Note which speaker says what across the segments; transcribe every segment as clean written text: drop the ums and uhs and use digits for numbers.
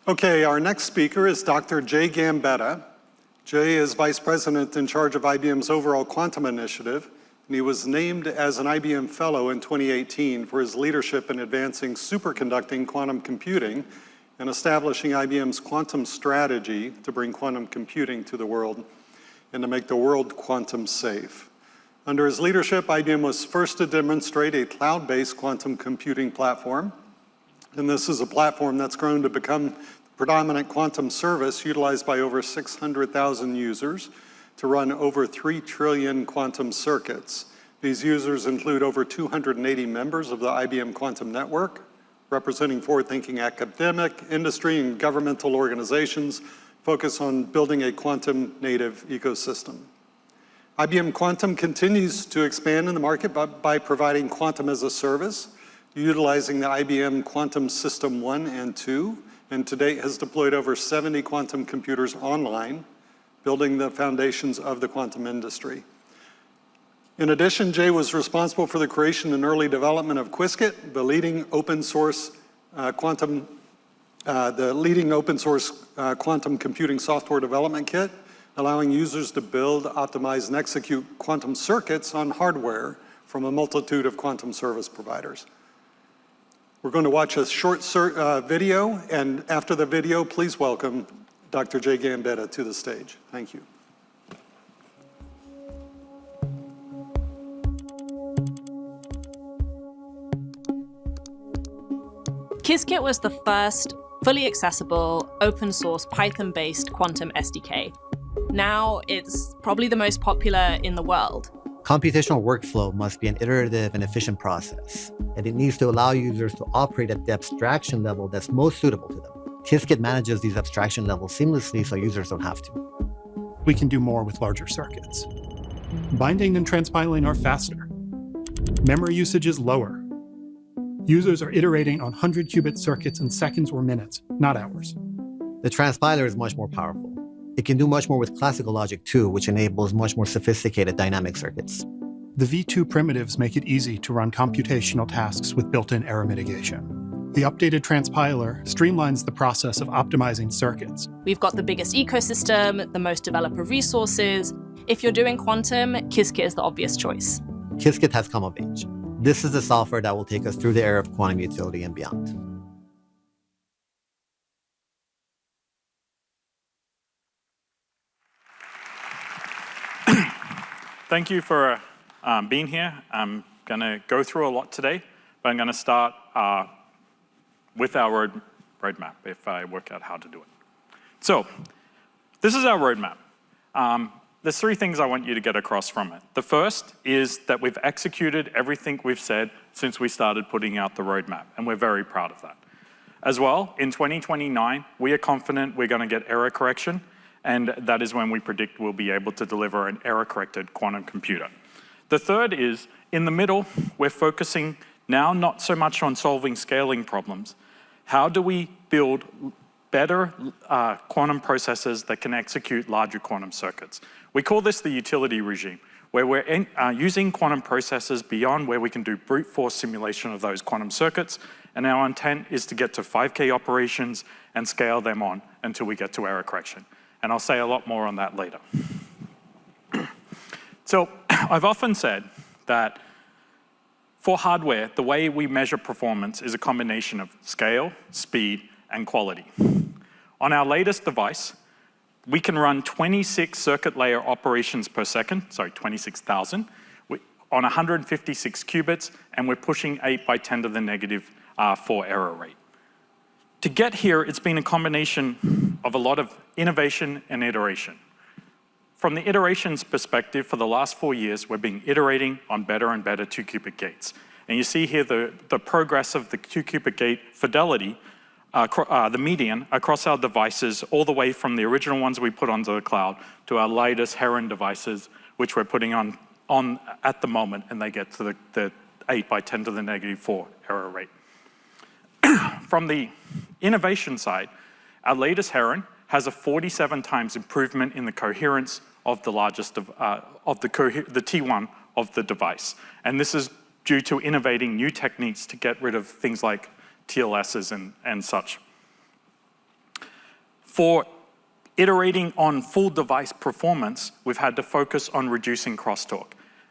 Speaker 1: Okay, our next speaker is Dr. Jay Gambetta. Jay is Vice President in charge of IBM's overall quantum initiative, and he was named as an IBM Fellow in 2018 for his leadership in advancing superconducting quantum computing and establishing IBM's quantum strategy to bring quantum computing to the world and to make the world quantum safe. Under his leadership, IBM was first to demonstrate a cloud-based quantum computing platform. And this is a platform that's grown to become the predominant quantum service utilized by over 600,000 users to run over 3 trillion quantum circuits. These users include over 280 members of the IBM Quantum Network, representing forward-thinking academic, industry, and governmental organizations focused on building a quantum-native ecosystem. IBM Quantum continues to expand in the market by providing quantum as a service, utilizing the IBM Quantum System 1 and 2, and to date has deployed over 70 quantum computers online, building the foundations of the quantum industry. In addition, Jay was responsible for the creation and early development of Qiskit, the leading open source quantum computing software development kit, allowing users to build, optimize, and execute quantum circuits on hardware from a multitude of quantum service providers. We're going to watch a short video, and after the video, please welcome Dr. Jay Gambetta to the stage. Thank you.
Speaker 2: Qiskit was the first fully accessible, open source, Python-based quantum SDK. Now it's probably the most popular in the world.
Speaker 3: Computational workflow must be an iterative and efficient process, and it needs to allow users to operate at the abstraction level that's most suitable to them. Qiskit manages these abstraction levels seamlessly so users don't have to.
Speaker 4: We can do more with larger circuits. Binding and transpiling are faster. Memory usage is lower. Users are iterating on 100-qubit circuits in seconds or minutes, not hours.
Speaker 3: The transpiler is much more powerful. It can do much more with classical logic too, which enables much more sophisticated dynamic circuits.
Speaker 4: The V2 primitives make it easy to run computational tasks with built-in error mitigation. The updated transpiler streamlines the process of optimizing circuits.
Speaker 2: We've got the biggest ecosystem, the most developer resources. If you're doing quantum, Qiskit is the obvious choice.
Speaker 3: Qiskit has come of age. This is the software that will take us through the era of quantum utility and beyond.
Speaker 5: Thank you for being here. I'm going to go through a lot today, but I'm going to start with our roadmap, if I work out how to do it. So this is our roadmap. There's 3 things I want you to get across from it. The first is that we've executed everything we've said since we started putting out the roadmap, and we're very proud of that. As well, in 2029, we are confident we're going to get error correction, and that is when we predict we'll be able to deliver an error-corrected quantum computer. The third is, in the middle, we're focusing now not so much on solving scaling problems. How do we build better quantum processors that can execute larger quantum circuits? We call this the utility regime, where we're using quantum processors beyond where we can do brute force simulation of those quantum circuits, and our intent is to get to 5K operations and scale them on until we get to error correction. And I'll say a lot more on that later. So I've often said that for hardware, the way we measure performance is a combination of scale, speed, and quality. On our latest device, we can run 26 circuit layer operations per second, sorry, 26,000, on 156 qubits, and we're pushing 8 by 10 to the negative 4 error rate. To get here, it's been a combination of a lot of innovation and iteration. From the iterations perspective, for the last 4 years, we've been iterating on better and better 2-qubit gates. And you see here the progress of the 2-qubit gate fidelity, the median, across our devices, all the way from the original ones we put onto the cloud to our latest Heron devices, which we're putting on at the moment, and they get to the 8 by 10 to the negative 4 error rate. From the innovation side, our latest Heron has a 47 times improvement in the coherence of the largest the T1 of the device. And this is due to innovating new techniques to get rid of things like TLSs and such. For iterating on full device performance, we've had to focus on reducing crosstalk.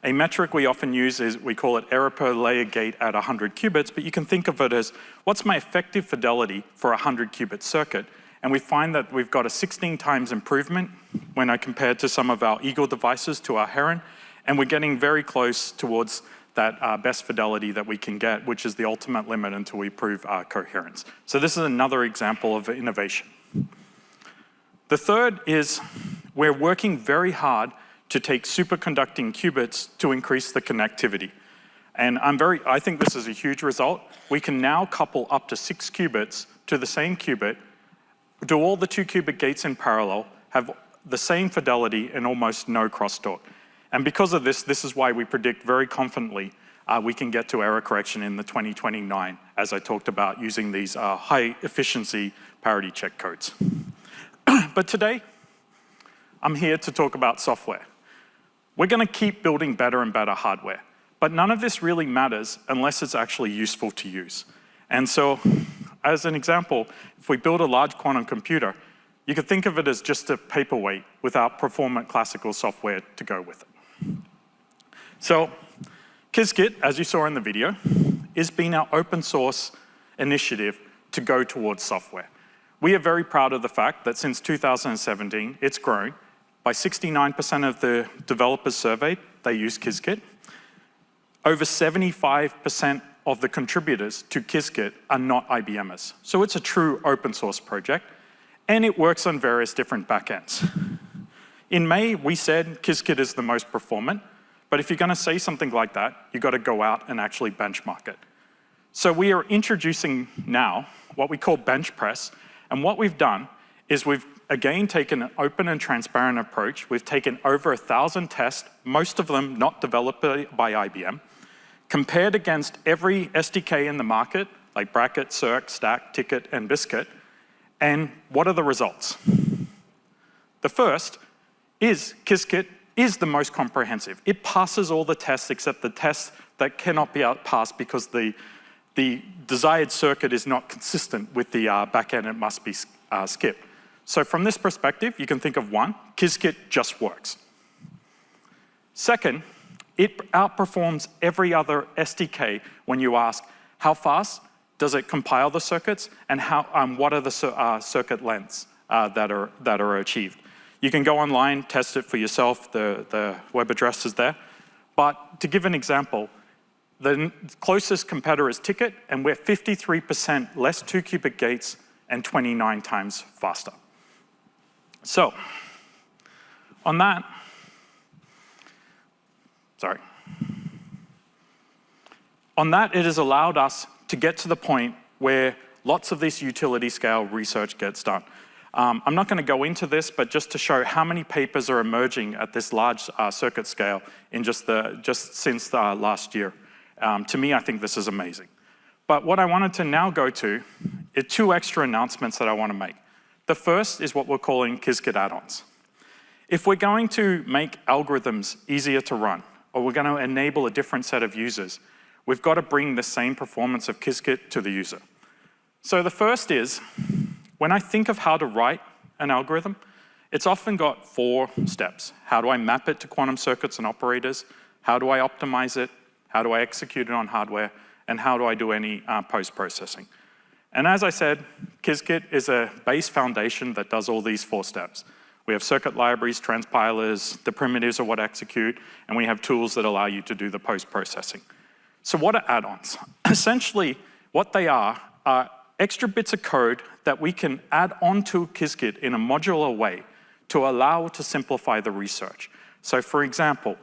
Speaker 5: A metric we often use is, we call it error per layer gate at 100 qubits, but you can think of it as, what's my effective fidelity for a 100 qubit circuit? And we find that we've got a 16 times improvement when I compare to some of our Eagle devices to our Heron, and we're getting very close towards that best fidelity that we can get, which is the ultimate limit until we prove coherence. So this is another example of innovation. The third is, we're working very hard to take superconducting qubits to increase the connectivity. And I think this is a huge result. We can now couple up to 6 qubits to the same qubit, do all the 2 qubit gates in parallel, have the same fidelity and almost no crosstalk. And because of this, this is why we predict very confidently we can get to error correction in the 2029, as I talked about, using these high efficiency parity check codes. But today, I'm here to talk about software. We're going to keep building better and better hardware, but none of this really matters unless it's actually useful to use. And so, as an example, if we build a large quantum computer, you could think of it as just a paperweight without performant classical software to go with it. So, Qiskit, as you saw in the video, has been our open source initiative to go towards software. We are very proud of the fact that since 2017, it's grown. By 69% of the developers surveyed, they use Qiskit. Over 75% of the contributors to Qiskit are not IBMers. So it's a true open source project, and it works on various different backends. In May, we said Qiskit is the most performant, but if you're going to say something like that, you've got to go out and actually benchmark it. So we are introducing now what we call bench press, and what we've done is we've again taken an open and transparent approach. We've taken over 1,000 tests, most of them not developed by IBM, compared against every SDK in the market, like Bracket, Cirq, Stack, Ticket, and Qiskit, and what are the results? The first is Qiskit is the most comprehensive. It passes all the tests except the tests that cannot be passed because the desired circuit is not consistent with the backend. It must be skipped. So from this perspective, you can think of one, Qiskit just works. Second, it outperforms every other SDK when you ask how fast does it compile the circuits and what are the circuit lengths that are achieved. You can go online, test it for yourself. The web address is there. But to give an example, the closest competitor is Ticket, and we're 53% less 2 qubit gates and 29 times faster. So, on that, it has allowed us to get to the point where lots of this utility scale research gets done. I'm not going to go into this, but just to show how many papers are emerging at this large circuit scale in just since last year. To me, I think this is amazing. But what I wanted to now go to is 2 extra announcements that I want to make. The first is what we're calling Qiskit add-ons. If we're going to make algorithms easier to run, or we're going to enable a different set of users, we've got to bring the same performance of Qiskit to the user. So the first is, when I think of how to write an algorithm, it's often got 4 steps. How do I map it to quantum circuits and operators? How do I optimize it? How do I execute it on hardware? And how do I do any post-processing? And as I said, Qiskit is a base foundation that does all these 4 steps. We have circuit libraries, transpilers, the primitives are what execute, and we have tools that allow you to do the post-processing. So what are add-ons? Essentially, what they are extra bits of code that we can add onto Qiskit in a modular way to allow to simplify the research. So for example,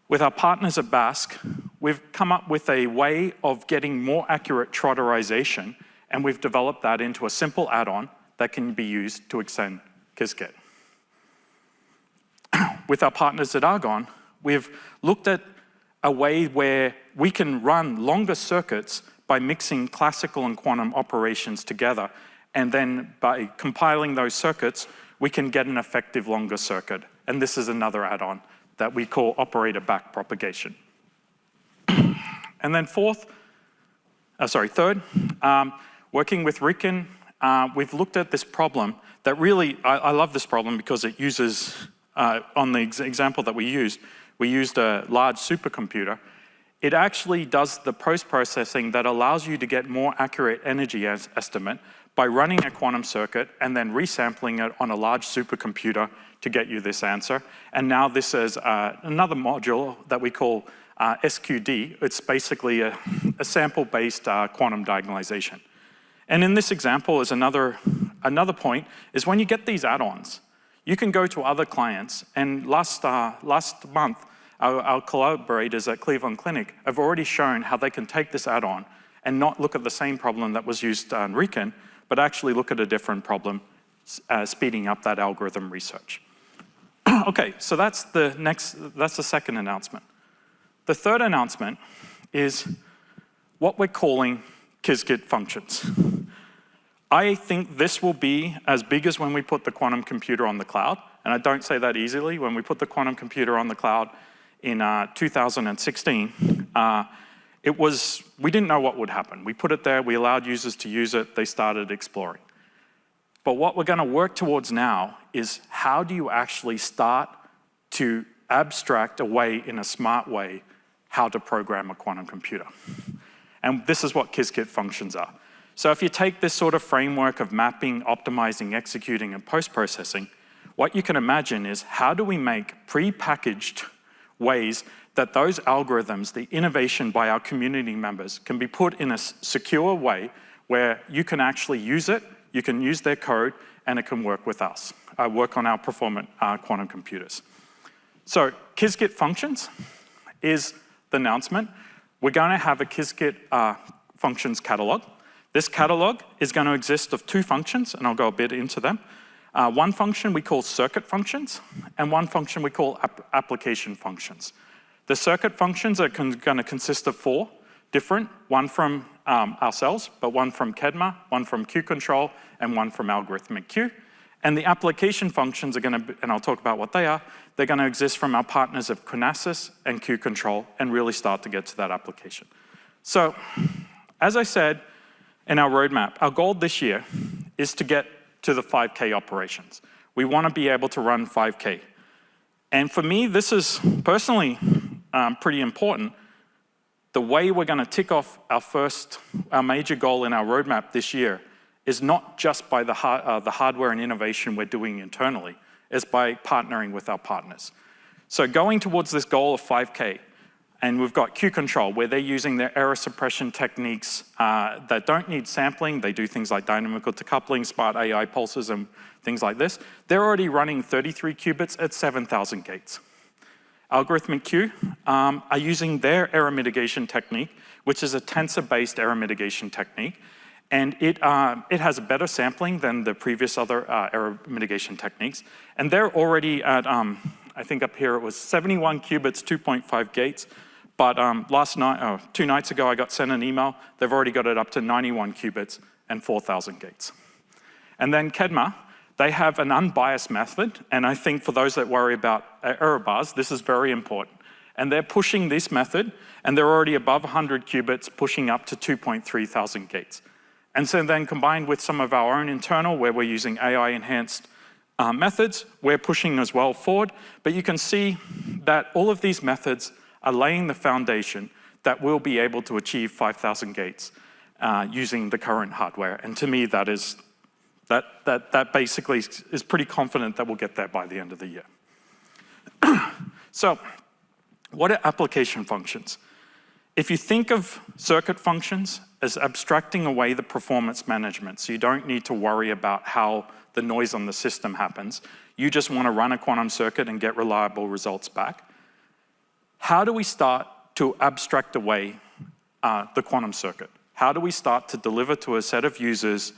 Speaker 5: with our partners at Basque, we've come up with a way of getting more accurate trotterization, and we've developed that into a simple add-on that can be used to extend Qiskit. With our partners at Argonne, we've looked at a way where we can run longer circuits by mixing classical and quantum operations together, and then by compiling those circuits, we can get an effective longer circuit. And this is another add-on that we call operator backpropagation. And then third, working with Riken we've looked at this problem that really, I love this problem because it uses, on the example that we used a large supercomputer. It actually does the post-processing that allows you to get more accurate energy estimate by running a quantum circuit and then resampling it on a large supercomputer to get you this answer. And now this is another module that we call SQD. It's basically a sample-based quantum diagonalization. And in this example is another point, is when you get these add-ons, you can go to other clients, and last month, our collaborators at Cleveland Clinic have already shown how they can take this add-on and not look at the same problem that was used on Recon, but actually look at a different problem, speeding up that algorithm research. Okay, so that's the second announcement. The third announcement is what we're calling Qiskit functions. I think this will be as big as when we put the quantum computer on the cloud, and I don't say that easily. When we put the quantum computer on the cloud in 2016, we didn't know what would happen. We put it there, we allowed users to use it, they started exploring. But what we're gonna work towards now is how do you actually start to abstract away in a smart way how to program a quantum computer? And this is what Qiskit functions are. So if you take this sort of framework of mapping, optimizing, executing, and post-processing, what you can imagine is how do we make pre-packaged ways that those algorithms, the innovation by our community members, can be put in a secure way where you can actually use it, you can use their code, and it can work with us, work on our performant quantum computers. So Qiskit functions is the announcement. We're going to have a Qiskit functions catalog. This catalog is going to exist of two functions, and I'll go a bit into them. One function we call circuit functions, and one function we call application functions. The circuit functions are going to consist of four different, one from ourselves, but one from Kedma, one from Q-Control, and one from algorithmic Q. And the application functions are going to, and I'll talk about what they are, they're going to exist from our partners of Qunasys and Q-Control and really start to get to that application. So, as I said in our roadmap, our goal this year is to get to the 5K operations. We want to be able to run 5K. And for me, this is personally pretty important. The way we're going to tick off our major goal in our roadmap this year is not just by the hardware and innovation we're doing internally, it's by partnering with our partners. So going towards this goal of 5K, and we've got Q-Control, where they're using their error suppression techniques that don't need sampling. They do things like dynamical decoupling, smart AI pulses, and things like this. They're already running 33 qubits at 7,000 gates. Algorithmic Q are using their error mitigation technique, which is a tensor-based error mitigation technique. And it has a better sampling than the previous other error mitigation techniques. And they're already at, I think up here it was 71 qubits, 2.5 gates. But last night, 2 nights ago, I got sent an email. They've already got it up to 91 qubits and 4,000 gates. And then Kedma, they have an unbiased method. And I think for those that worry about error bars, this is very important. And they're pushing this method, and they're already above 100 qubits, pushing up to 2.3 thousand gates. And so then combined with some of our own internal, where we're using AI-enhanced methods, we're pushing as well forward. But you can see that all of these methods are laying the foundation that we'll be able to achieve 5,000 gates using the current hardware. And to me, that basically is pretty confident that we'll get there by the end of the year. So, what are application functions? If you think of circuit functions as abstracting away the performance management, so you don't need to worry about how the noise on the system happens, you just want to run a quantum circuit and get reliable results back. How do we start to abstract away the quantum circuit? How do we start to deliver to a set of users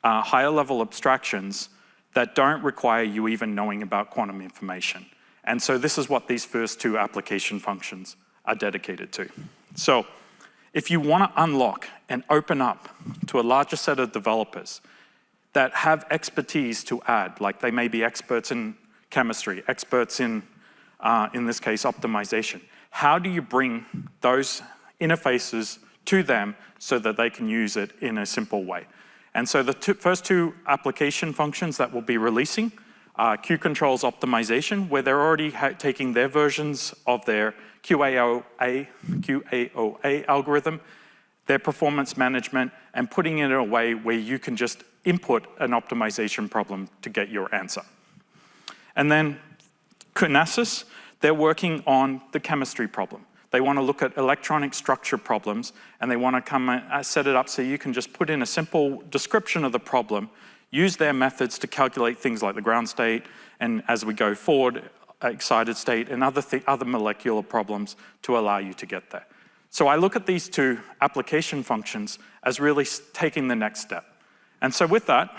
Speaker 5: higher level abstractions that don't require you even knowing about quantum information? And so this is what these first two application functions are dedicated to. So if you want to unlock and open up to a larger set of developers that have expertise to add, like they may be experts in chemistry, experts in this case, optimization, how do you bring those interfaces to them so that they can use it in a simple way? And so the first two application functions that we'll be releasing are Q-controls optimization, where they're already taking their versions of their QAOA algorithm, their performance management, and putting it in a way where you can just input an optimization problem to get your answer. And then Kinesis, they're working on the chemistry problem. They want to look at electronic structure problems, and they want to come and set it up so you can just put in a simple description of the problem, use their methods to calculate things like the ground state, and as we go forward, excited state, and other molecular problems to allow you to get there. So I look at these two application functions as really taking the next step. And so with that,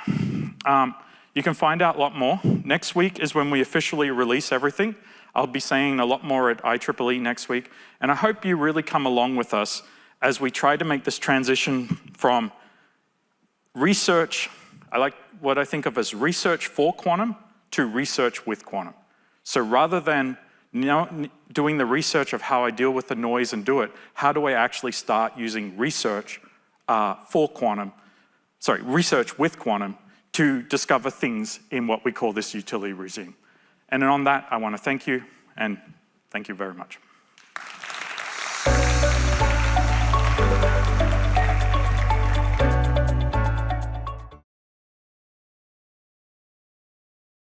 Speaker 5: you can find out a lot more. Next week is when we officially release everything. I'll be saying a lot more at IEEE next week. And I hope you really come along with us as we try to make this transition from research, I like what I think of as research for quantum, to research with quantum. So rather than doing the research of how I deal with the noise and do it, how do I actually start using research research with quantum to discover things in what we call this utility regime. And on that, I want to thank you, and thank you very much.